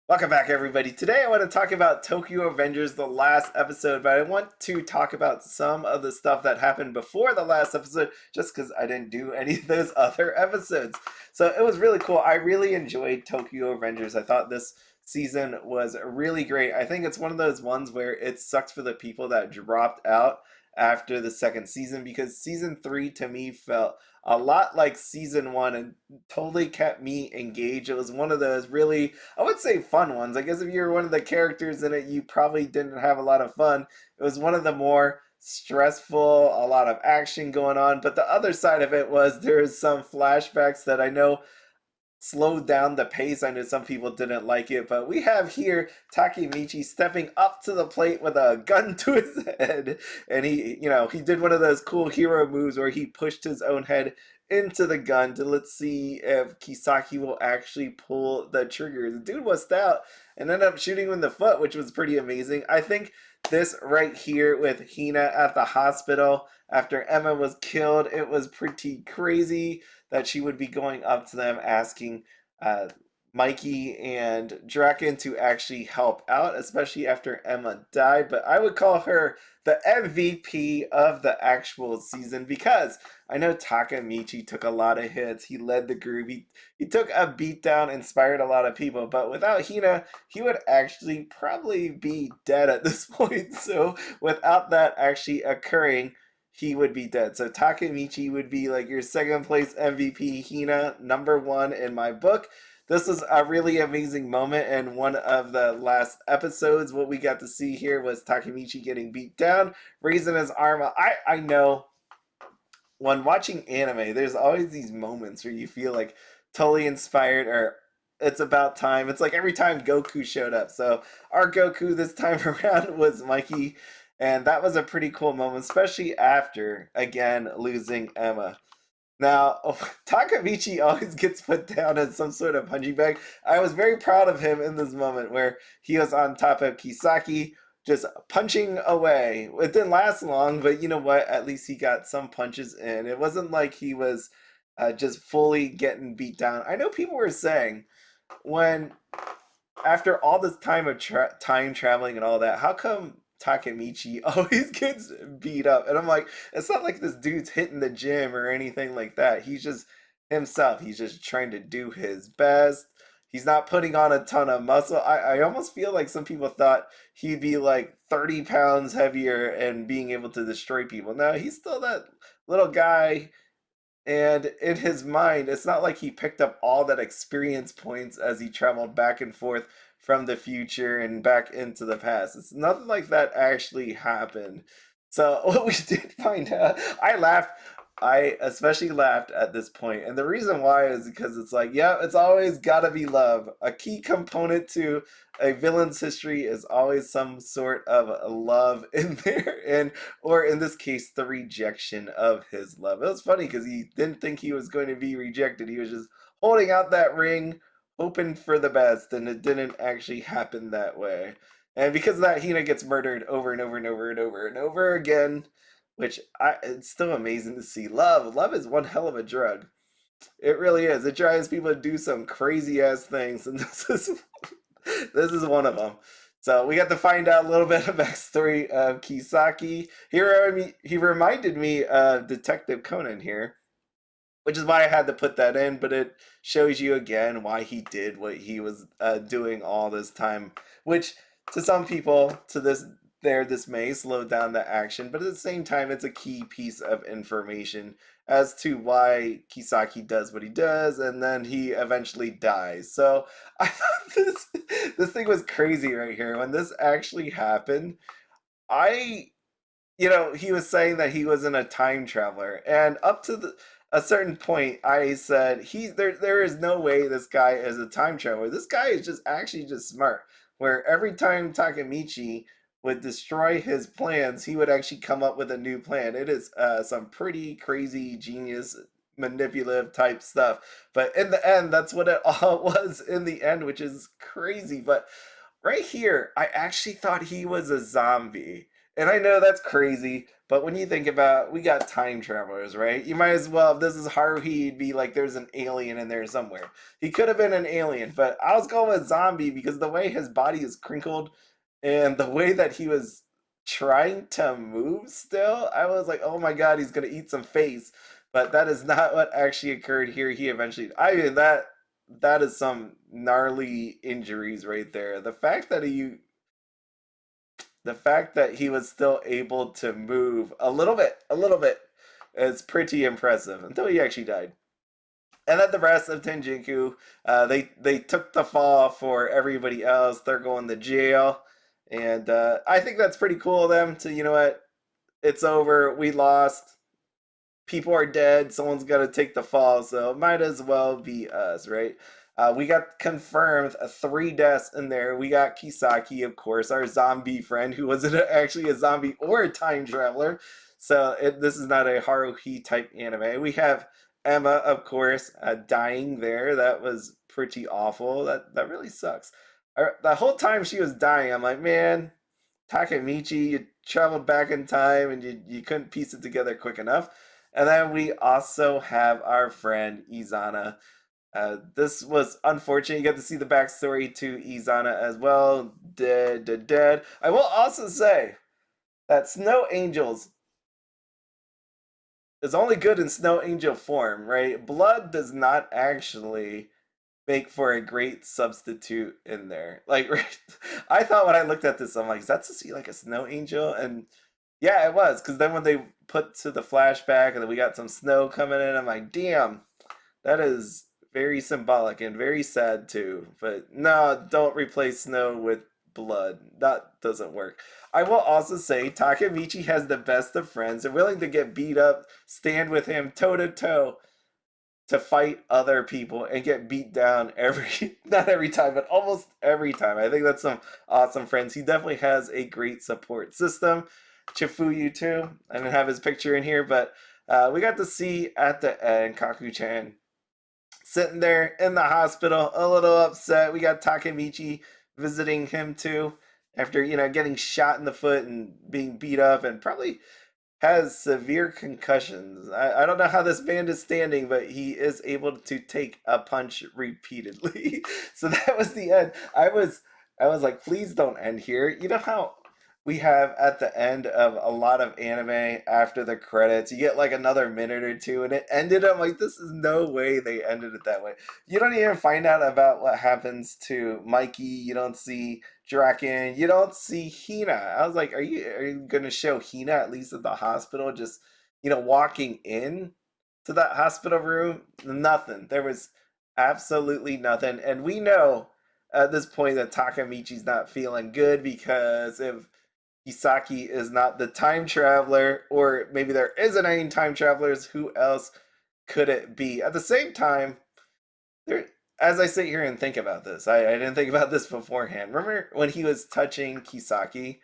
Welcome back, everybody. Today I want to talk about Tokyo Avengers, the last episode, but I want to talk about some of the stuff that happened before the last episode just because I didn't do any of those other episodes. So it was really cool. I really enjoyed Tokyo Avengers. I thought this season was really great. I think it's one of those ones where it sucks for the people that dropped out after the second season because season three to me felt a lot like season one and totally kept me engaged. It was one of those really, I would say, fun ones. I guess if you were one of the characters in it, you probably didn't have a lot of fun. It was one of the more stressful, a lot of action going on. But the other side of it was there's some flashbacks that I know slowed down the pace. I know some people didn't like it, but we have here Takemichi stepping up to the plate with a gun to his head. And he did one of those cool hero moves where he pushed his own head into the gun to let's see if Kisaki will actually pull the trigger. The dude was stout and ended up shooting him in the foot, which was pretty amazing. I think this right here with Hina at the hospital after Emma was killed, it was pretty crazy that she would be going up to them asking uh, Mikey and Draken to actually help out, especially after Emma died. But I would call her the MVP of the actual season because I know Takemichi took a lot of hits. He led the group. He took a beatdown, inspired a lot of people. But without Hina, he would actually probably be dead at this point. So without that actually occurring, he would be dead. So Takemichi would be like your second place MVP, Hina number one in my book. This was a really amazing moment in one of the last episodes. What we got to see here was Takemichi getting beat down, raising his arm up. I know when watching anime, there's always these moments where you feel like totally inspired or it's about time. It's like every time Goku showed up. So our Goku this time around was Mikey, and that was a pretty cool moment, especially after again losing Emma. Now, Takamichi always gets put down as some sort of punching bag. I was very proud of him in this moment where he was on top of Kisaki, just punching away. It didn't last long, but you know what? At least he got some punches in. It wasn't like he was just fully getting beat down. I know people were saying when after all this time of time traveling and all that, how come Takemichi always gets beat up? And I'm like, it's not like this dude's hitting the gym or anything like that. He's just himself. He's just trying to do his best. He's not putting on a ton of muscle. I almost feel like some people thought he'd be like 30 pounds heavier and being able to destroy people. No, he's still that little guy, and in his mind, it's not like he picked up all that experience points as he traveled back and forth from the future and back into the past. It's nothing like that actually happened. So what we did find out, I laughed. I especially laughed at this point, and the reason why is because it's like, yeah, it's always gotta be love. A key component to a villain's history is always some sort of love in there, and or in this case, the rejection of his love. It was funny because he didn't think he was going to be rejected. He was just holding out that ring, hoping for the best, and it didn't actually happen that way. And because of that, Hina gets murdered over and over and over and over and over again, which it's still amazing to see. Love is one hell of a drug. It really is. It drives people to do some crazy ass things, and this is one of them. So we got to find out a little bit of backstory of Kisaki. He reminded me of Detective Conan here, which is why I had to put that in. But it shows you again why he did what he was doing all this time, which to some people, to their dismay, slowed down the action. But at the same time, it's a key piece of information as to why Kisaki does what he does, and then he eventually dies. So I thought this thing was crazy right here. When this actually happened, I he was saying that he wasn't a time traveler, and up to a certain point, I said there is no way this guy is a time traveler. This guy is just actually just smart. Where every time Takemichi would destroy his plans, he would actually come up with a new plan. It is some pretty crazy, genius, manipulative type stuff. But in the end, that's what it all was in the end, which is crazy. But right here, I actually thought he was a zombie. And I know that's crazy, but when you think about, we got time travelers, right? You might as well, if this is Haruhi, he'd be like there's an alien in there somewhere. He could have been an alien, but I was going with zombie because the way his body is crinkled and the way that he was trying to move still, I was like, oh my god, he's gonna eat some face. But that is not what actually occurred here. He eventually, I mean, that is some gnarly injuries right there. The fact that he was still able to move a little bit, is pretty impressive until he actually died. And then the rest of Tenjiku, they took the fall for everybody else. They're going to jail, and I think that's pretty cool of them to, you know what, it's over. We lost. People are dead. Someone's got to take the fall, so it might as well be us, right? We got confirmed three deaths in there. We got Kisaki, of course, our zombie friend, who wasn't actually a zombie or a time traveler. So this is not a Haruhi type anime. We have Emma, of course, dying there. That was pretty awful. That really sucks. The whole time she was dying, I'm like, man, Takemichi, you traveled back in time and you couldn't piece it together quick enough. And then we also have our friend Izana. This was unfortunate. You get to see the backstory to Izana as well. Dead, dead, dead. I will also say that Snow Angels is only good in Snow Angel form, right? Blood does not actually make for a great substitute in there. Like, right, I thought when I looked at this, I'm like, is that to see like a Snow Angel? And yeah, it was, because then when they put to the flashback and then we got some snow coming in, I'm like, damn, that is very symbolic and very sad too. But no, don't replace snow with blood. That doesn't work. I will also say Takemichi has the best of friends. They're willing to get beat up, stand with him toe to toe to fight other people and get beat down every not every time, but almost every time. I think that's some awesome friends. He definitely has a great support system. Chifuyu too. I didn't have his picture in here, but we got to see at the end Kaku-chan sitting there in the hospital, a little upset. We got Takemichi visiting him too after, getting shot in the foot and being beat up and probably has severe concussions. I don't know how this man is standing, but he is able to take a punch repeatedly. So that was the end. I was like, please don't end here. You know how we have at the end of a lot of anime after the credits, you get like another minute or two, and it ended. I'm like, this is no way they ended it that way. You don't even find out about what happens to Mikey. You don't see Draken. You don't see Hina. I was like, are you gonna show Hina at least at the hospital? Just walking in to that hospital room. Nothing. There was absolutely nothing. And we know at this point that Takamichi's not feeling good because if Kisaki is not the time traveler, or maybe there isn't any time travelers, who else could it be? At the same time, there, as I sit here and think about this, I didn't think about this beforehand. Remember when he was touching Kisaki,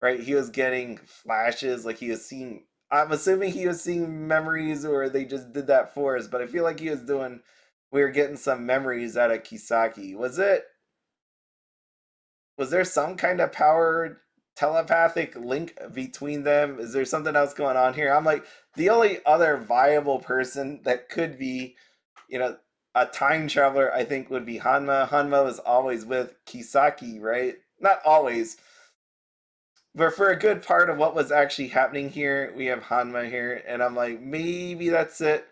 right? He was getting flashes, like he was seeing. I'm assuming he was seeing memories, or they just did that for us. But I feel like he was doing. We were getting some memories out of Kisaki. Was there some kind of power telepathic link between them? Is there something else going on here? I'm like, the only other viable person that could be, you know, a time traveler, I think, would be Hanma. Hanma was always with Kisaki, right? Not always, but for a good part of what was actually happening here, we have Hanma here, and I'm like, maybe that's it.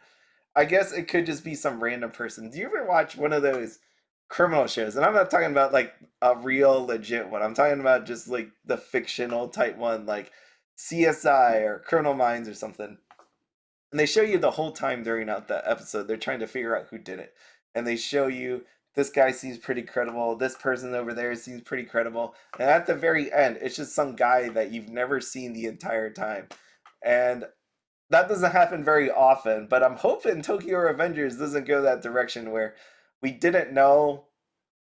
I guess it could just be some random person. Do you ever watch one of those criminal shows? And I'm not talking about like a real legit one. I'm talking about just like the fictional type one, like CSI or Criminal Minds or something. And they show you the whole time during out the episode, they're trying to figure out who did it. And they show you this guy seems pretty credible, this person over there seems pretty credible. And at the very end, it's just some guy that you've never seen the entire time. And that doesn't happen very often, but I'm hoping Tokyo Revengers doesn't go that direction where we didn't know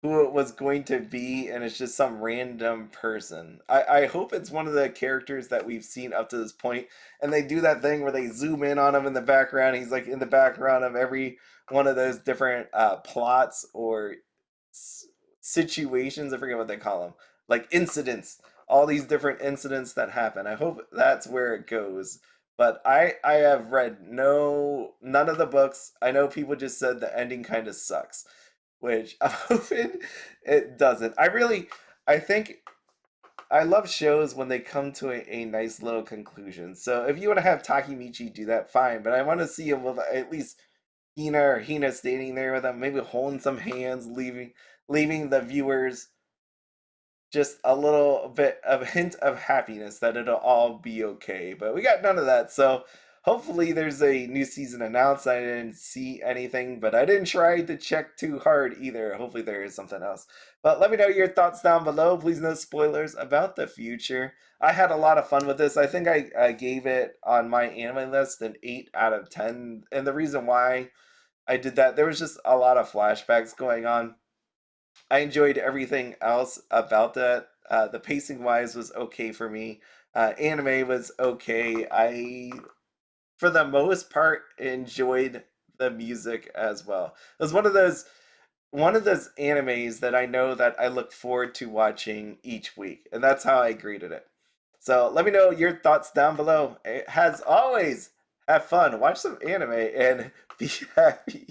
who it was going to be and it's just some random person. I hope it's one of the characters that we've seen up to this point, and they do that thing where they zoom in on him in the background. He's like in the background of every one of those different plots or situations. I forget what they call them, like incidents all these different incidents that happen. I hope that's where it goes. But I have read none of the books. I know people just said the ending kind of sucks, which I'm hoping it doesn't. I think I love shows when they come to a nice little conclusion. So if you want to have Takemichi do that, fine. But I want to see him with at least Hina standing there with them, maybe holding some hands, leaving the viewers just a little bit of a hint of happiness that it'll all be okay. But we got none of that. So hopefully there's a new season announced. I didn't see anything, but I didn't try to check too hard either. Hopefully there is something else. But let me know your thoughts down below. Please no spoilers about the future. I had a lot of fun with this. I think I gave it on my anime list an 8 out of 10. And the reason why I did that, there was just a lot of flashbacks going on. I enjoyed everything else about that. The pacing wise was okay for me. Anime was okay. For the most part, enjoyed the music as well. It was one of those animes that I know that I look forward to watching each week, and that's how I graded it. So let me know your thoughts down below. As always, have fun, watch some anime, and be happy.